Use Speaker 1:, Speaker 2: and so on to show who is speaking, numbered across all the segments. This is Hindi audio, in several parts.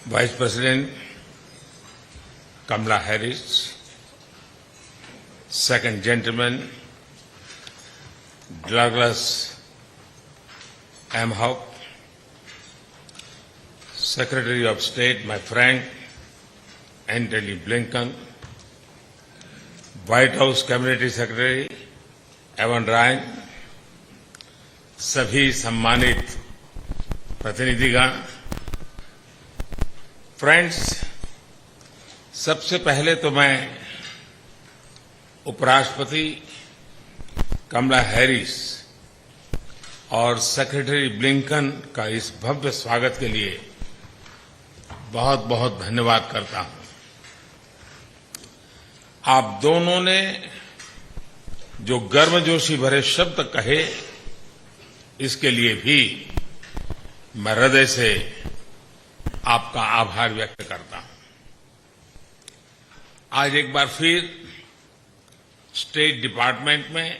Speaker 1: Vice President Kamala Harris, Second Gentleman Douglas Emhoff, Secretary of State, my friend Antony Blinken, White House Cabinet Secretary एवन राय, सभी सम्मानित प्रतिनिधिगण, फ्रेंड्स, सबसे पहले तो मैं उपराष्ट्रपति कमला हैरिस और सेक्रेटरी ब्लिंकन का इस भव्य स्वागत के लिए बहुत बहुत धन्यवाद करता हूं। आप दोनों ने जो गर्मजोशी भरे शब्द कहे, इसके लिए भी मैं हृदय से आपका आभार व्यक्त करता हूं। आज एक बार फिर स्टेट डिपार्टमेंट में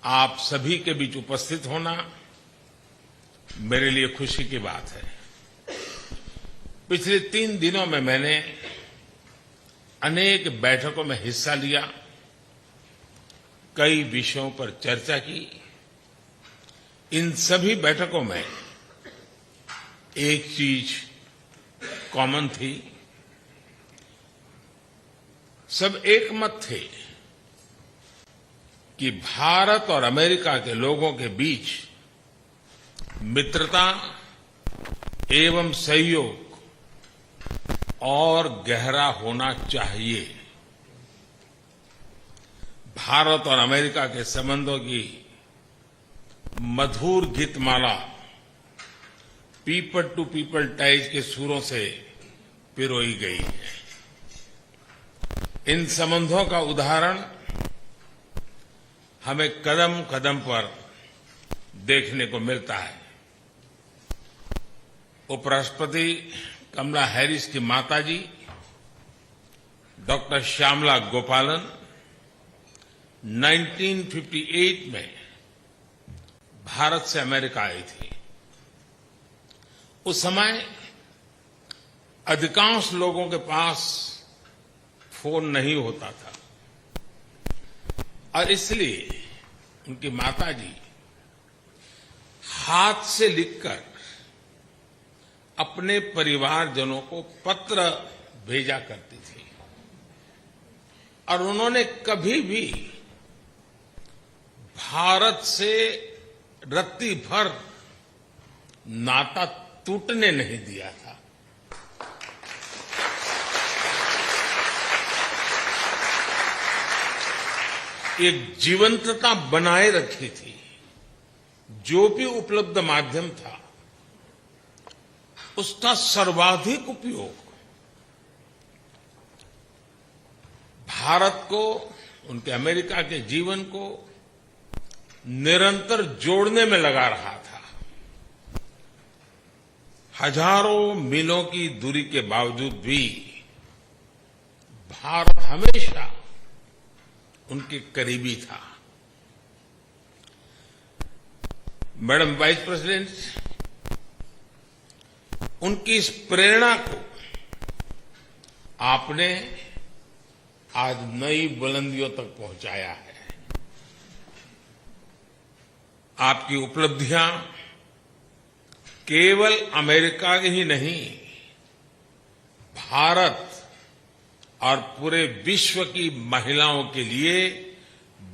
Speaker 1: आप सभी के बीच उपस्थित होना मेरे लिए खुशी की बात है। पिछले 3 दिनों में मैंने अनेक बैठकों में हिस्सा लिया, कई विषयों पर चर्चा की। इन सभी बैठकों में एक चीज कॉमन थी, सब एक मत थे कि भारत और अमेरिका के लोगों के बीच मित्रता एवं सहयोग और गहरा होना चाहिए। भारत और अमेरिका के संबंधों की मधुर Geetmala people to people ties के सुरों से पिरोई गई है। इन संबंधों का उदाहरण हमें कदम कदम पर देखने को मिलता है। उपराष्ट्रपति कमला हैरिस की माताजी डॉक्टर श्यामला गोपालन 1958 में भारत से अमेरिका आई थी। उस समय अधिकांश लोगों के पास फोन नहीं होता था और इसलिए उनकी माताजी हाथ से लिखकर अपने परिवारजनों को पत्र भेजा करती थी और उन्होंने कभी भी भारत से रत्ती भर नाता टूटने नहीं दिया था। एक जीवंतता बनाए रखी थी। जो भी उपलब्ध माध्यम था, उसका सर्वाधिक उपयोग भारत को, उनके अमेरिका के जीवन को निरंतर जोड़ने में लगा रहा था। हजारों मीलों की दूरी के बावजूद भी भारत हमेशा उनके करीबी था। मैडम वाइस प्रेसिडेंट, उनकी इस प्रेरणा को आपने आज नई बुलंदियों तक पहुंचाया है। आपकी उपलब्धियां केवल अमेरिका की ही नहीं, भारत और पूरे विश्व की महिलाओं के लिए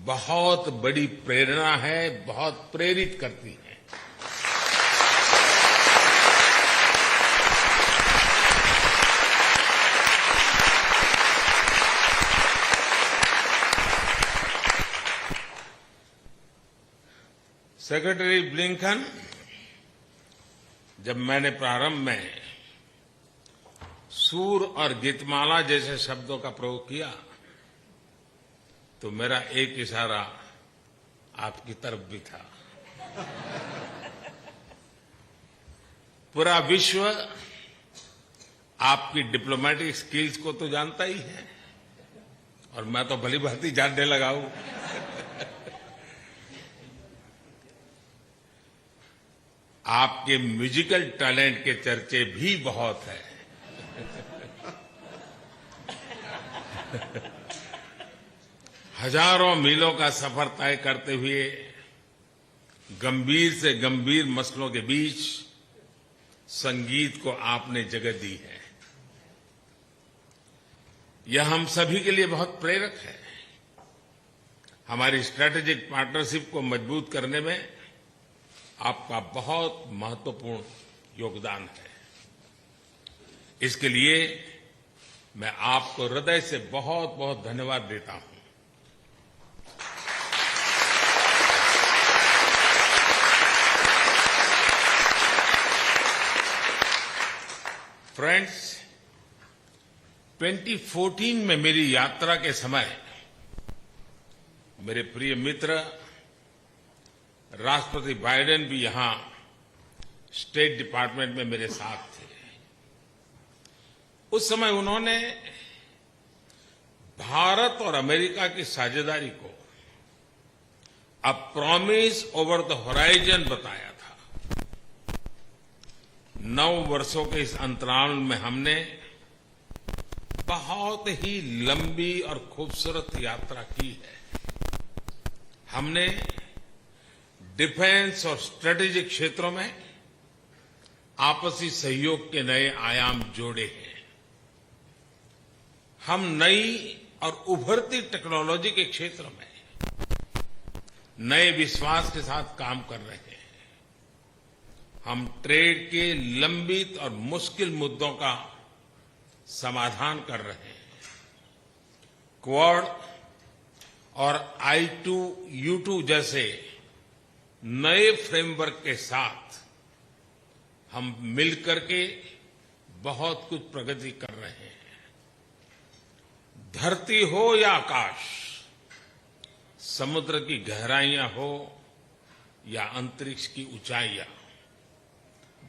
Speaker 1: बहुत बड़ी प्रेरणा है, बहुत प्रेरित करती है। सेक्रेटरी ब्लिंकन, जब मैंने प्रारंभ में सूर और गीतमाला जैसे शब्दों का प्रयोग किया तो मेरा एक इशारा आपकी तरफ भी था। पूरा विश्व आपकी डिप्लोमेटिक स्किल्स को तो जानता ही है और मैं तो भली भांति जानने लगा हूं। आपके म्यूजिकल टैलेंट के चर्चे भी बहुत हैं। हजारों मीलों का सफर तय करते हुए गंभीर से गंभीर मसलों के बीच संगीत को आपने जगह दी है। यह हम सभी के लिए बहुत प्रेरक है। हमारी स्ट्रैटेजिक पार्टनरशिप को मजबूत करने में आपका बहुत महत्वपूर्ण योगदान है। इसके लिए मैं आपको हृदय से बहुत बहुत धन्यवाद देता हूं। फ्रेंड्स, 2014 में मेरी यात्रा के समय मेरे प्रिय मित्र राष्ट्रपति बाइडेन भी यहां स्टेट डिपार्टमेंट में मेरे साथ थे। उस समय उन्होंने भारत और अमेरिका की साझेदारी को a promise over the horizon बताया था। 9 वर्षों के इस अंतराल में हमने बहुत ही लंबी और खूबसूरत यात्रा की है। हमने डिफेंस और स्ट्रेटेजिक क्षेत्रों में आपसी सहयोग के नए आयाम जोड़े हैं। हम नई और उभरती टेक्नोलॉजी के क्षेत्र में नए विश्वास के साथ काम कर रहे हैं। हम ट्रेड के लंबित और मुश्किल मुद्दों का समाधान कर रहे हैं। क्वाड और I2U2 जैसे नए फ्रेमवर्क के साथ हम मिलकर के बहुत कुछ प्रगति कर रहे हैं। धरती हो या आकाश, समुद्र की गहराइयां हो या अंतरिक्ष की ऊंचाइयां,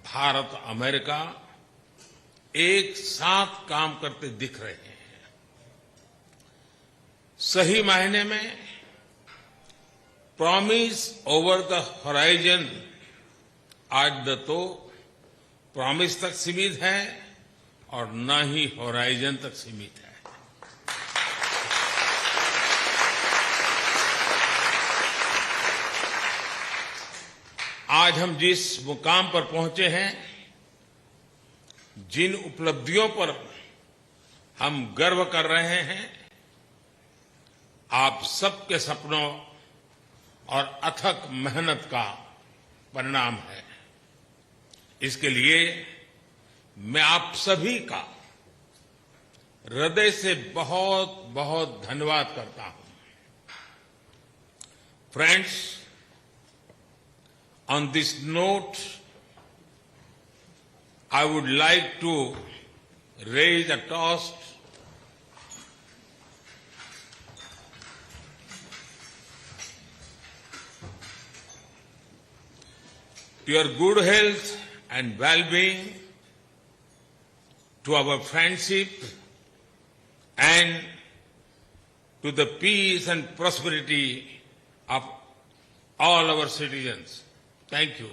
Speaker 1: भारत और अमेरिका एक साथ काम करते दिख रहे हैं। सही मायने में प्रॉमिस ओवर द होराइजन आज तो प्रॉमिस तक सीमित है और न ही होराइजन तक सीमित है। आज हम जिस मुकाम पर पहुंचे हैं, जिन उपलब्धियों पर हम गर्व कर रहे हैं, आप सबके सपनों और अथक मेहनत का परिणाम है। इसके लिए मैं आप सभी का हृदय से बहुत बहुत धन्यवाद करता हूं। Friends, on this note, I would like to raise a toast to your good health and well-being, to our friendship, and to the peace and prosperity of all our citizens. Thank you.